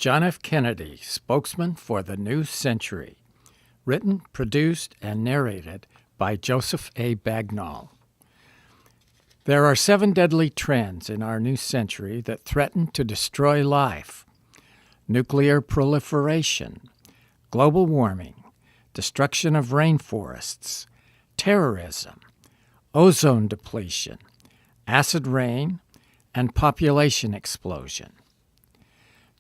John F. Kennedy, Spokesman for the New Century. Written, produced, and narrated by Joseph A. Bagnall. There are 7 deadly trends in our new century that threaten to destroy life: nuclear proliferation, global warming, destruction of rainforests, terrorism, ozone depletion, acid rain, and population explosion.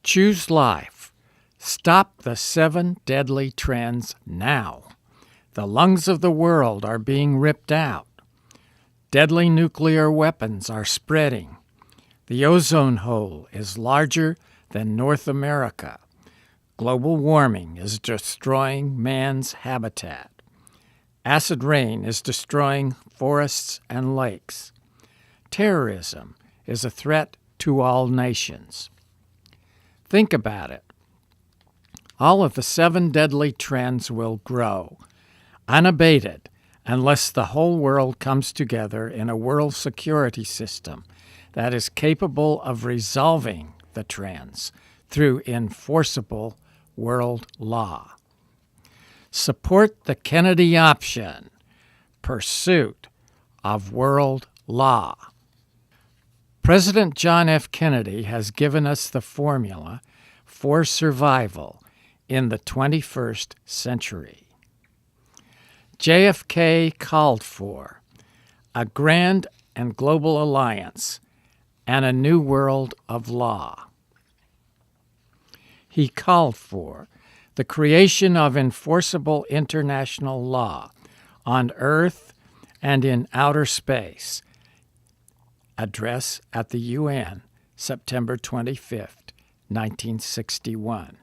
Choose life. Stop the 7 deadly trends now. The lungs of the world are being ripped out. Deadly nuclear weapons are spreading. The ozone hole is larger than North America. Global warming is destroying man's habitat. Acid rain is destroying forests and lakes. Terrorism is a threat to all nations. Think about it. All of the 7 deadly trends will grow, unabated, unless the whole world comes together in a world security system that is capable of resolving the trends through enforceable world law. Support the Kennedy option, pursuit of world law. President John F. Kennedy has given us the formula for survival in the 21st century. JFK called for a grand and global alliance and a new world of law. He called for the creation of enforceable international law on Earth and in outer space. Address at the UN, September 25, 1961.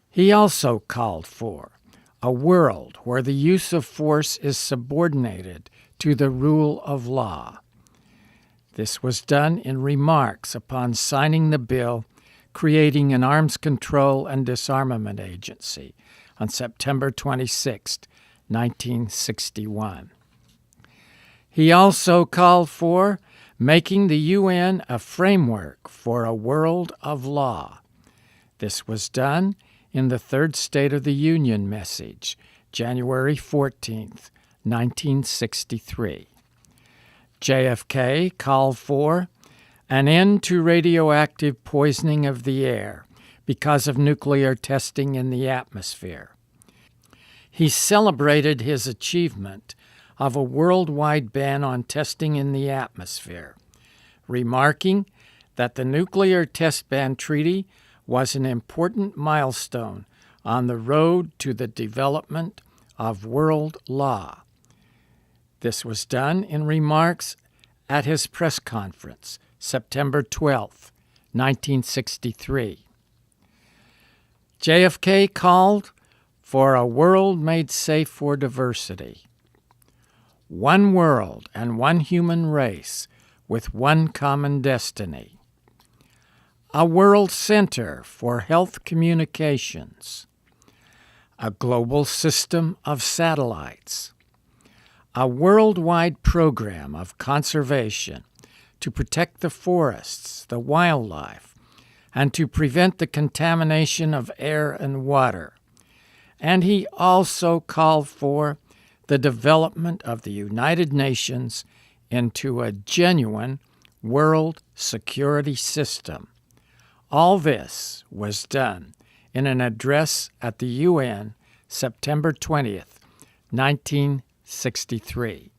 He also called for a world where the use of force is subordinated to the rule of law. This was done in remarks upon signing the bill creating an Arms Control and Disarmament Agency on September 26, 1961. He also called for making the UN a framework for a world of law. This was done in the Third State of the Union message, January 14, 1963. JFK called for an end to radioactive poisoning of the air because of nuclear testing in the atmosphere. He celebrated his achievement of a worldwide ban on testing in the atmosphere, remarking that the Nuclear Test Ban Treaty was an important milestone on the road to the development of world law. This was done in remarks at his press conference, September 12, 1963. JFK called for a world made safe for diversity. One world and one human race with one common destiny. A world center for health communications. A global system of satellites. A worldwide program of conservation to protect the forests, the wildlife, and to prevent the contamination of air and water. And he also called for the development of the United Nations into a genuine world security system. All this was done in an address at the UN, September 20th, 1963.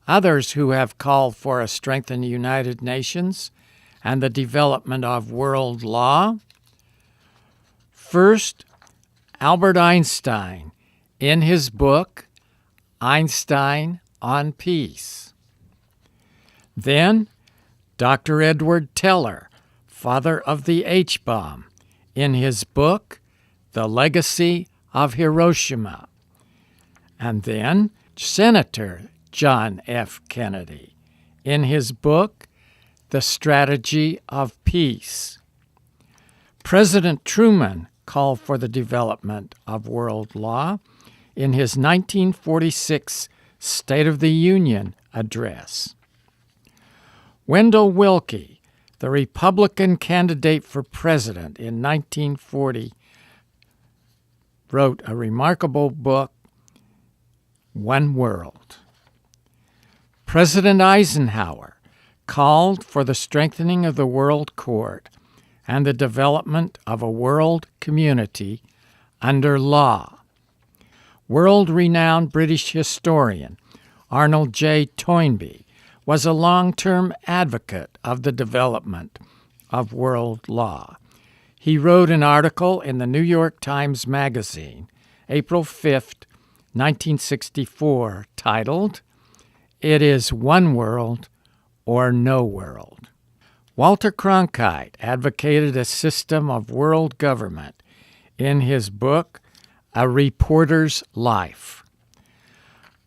Others who have called for a strengthened United Nations and the development of world law. First, Albert Einstein, in his book, Einstein on Peace. Then, Dr. Edward Teller, father of the H-bomb, in his book, The Legacy of Hiroshima. And then, Senator John F. Kennedy, in his book, The Strategy of Peace. President Truman called for the development of world law in his 1946 State of the Union address. Wendell Willkie, The Republican candidate for president in 1940 wrote a remarkable book, One World. President Eisenhower called for the strengthening of the World Court and the development of a world community under law. World-renowned British historian Arnold J. Toynbee was a long-term advocate of the development of world law. He wrote an article in the New York Times Magazine, April 5, 1964, titled, "It is One World or No World." Walter Cronkite advocated a system of world government in his book, A Reporter's Life.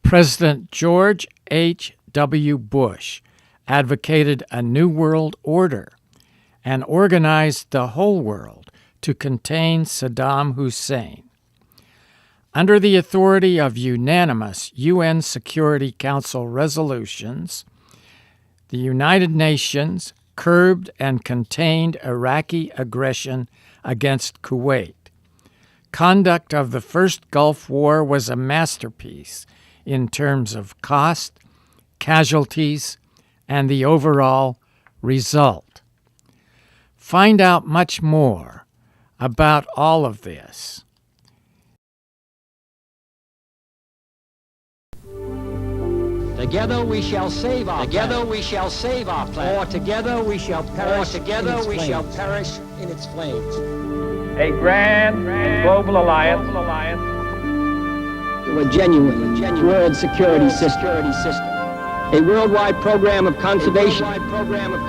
President George H.W. Bush advocated a new world order and organized the whole world to contain Saddam Hussein. Under the authority of unanimous UN Security Council resolutions, the United Nations curbed and contained Iraqi aggression against Kuwait. Conduct of the first Gulf War was a masterpiece in terms of cost, casualties, and the overall result. Find out much more about all of this. Together we shall save our Together we shall save our planet. planet. Or together we shall perish. Together we shall perish in its flames. A grand and global alliance To a genuine world security system. A worldwide program of conservation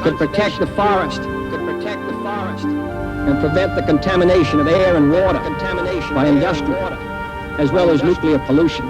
could protect the forest and prevent the contamination of air and water by industrial as well as nuclear pollution.